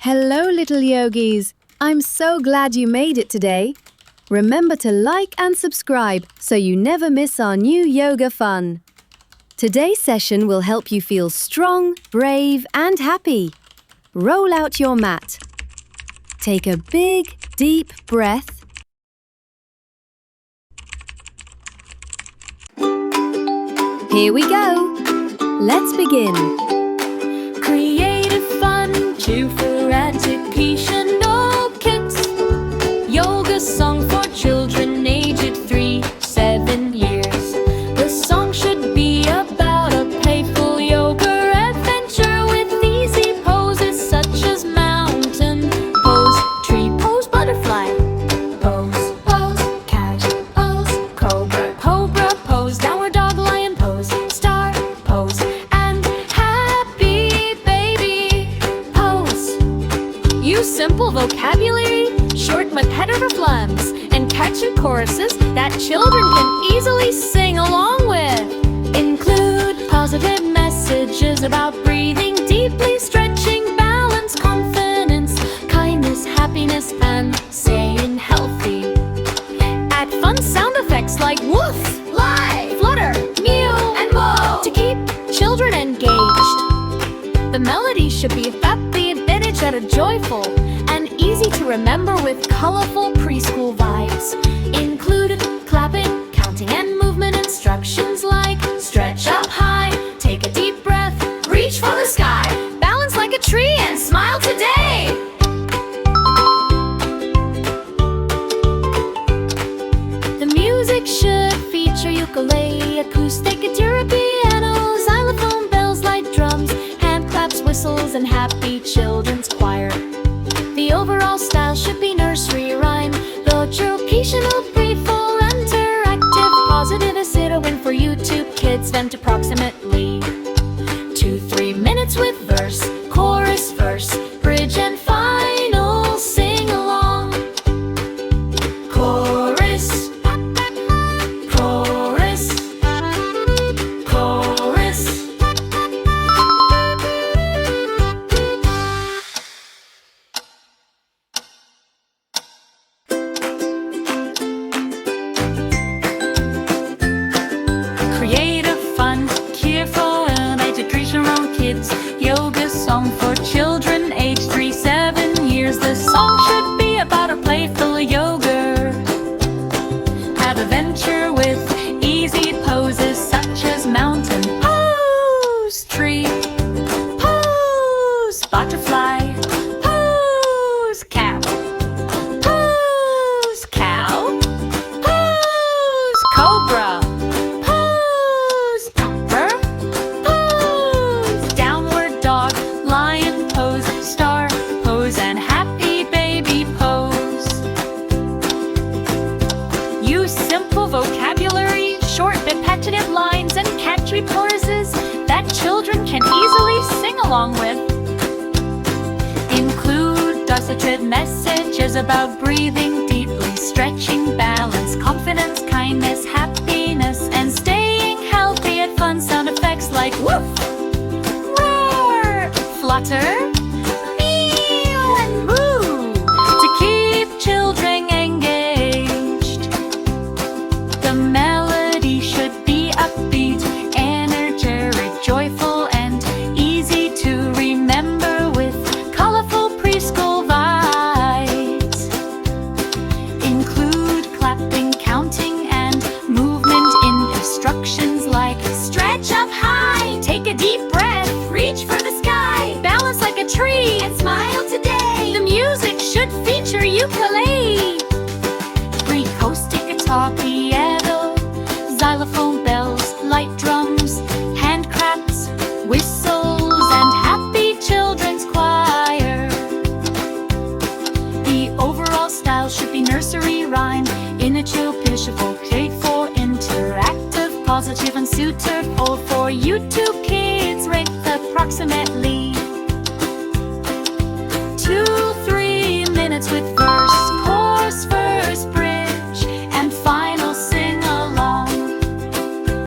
Hello, little yogis. I'm so glad you made it today. Remember to like and subscribe so you never miss our new yoga fun. Today's session will help you feel strong, brave, and happy. Roll out your mat. Take a big, deep breath. Here we go. Let's begin. Creative fun, cheerful educational kids. Yoga song for children aged 3-7 years. The song should be about a playful yoga adventure with easy poses such as mountain pose, tree pose, butterfly pose, cat pose, cobra pose, downward dog, lion pose, star pose, and happy baby pose. Use simple vocabulary, short repetitive rhymes, and catchy choruses that children can easily sing along with. Include positive messages about breathing deeply, stretching, balance, confidence, kindness, happiness, and staying healthy. Add fun sound effects like woof, lie, flutter, mew, and whoa to keep children engaged. The melody should be happy, vintage, and joyful, and easy to remember with colorful preschool vibes. Include clapping, counting, and movement instructions like stretch up high, take a deep breath, reach for the sky, balance like a tree, and smile today. The music should feature ukulele, acoustic guitar, piano, xylophone, bells, light drums, hand claps, whistles, and happy children's choir. The overall style should be nursery rhyme, educational, playful, interactive, positive. Is it a win for YouTube Kids? Spent approximately 2-3 minutes with verse, chorus, verse, bridge, and final sing along. Chorus, chorus, chorus. Creative, fun, cheerful, and educational kids. Yoga song for children aged 3-7 years. The song should be about a playful yoga. Have a venture with easy poses such as mountain pose, tree pose, butterfly pose, cat pose, cow pose, cobra pose, pose, downward dog, lion pose, star pose, and happy baby pose. Use simple vocabulary, short repetitive lines, and catchy choruses that children can easily sing along with. Include positive messages about breathing deeply, stretching, balance, confidence, kindness, happiness, and staying healthy. Add fun sound effects like woof, roar, flutter, meow, and moo to keep children engaged. The melody should be upbeat, energetic, joyful, and easy to remember with colorful preschool vibes. Include clapping, counting, and movement instructions like stretch up high, take a deep breath, reach for the sky, balance like a tree, and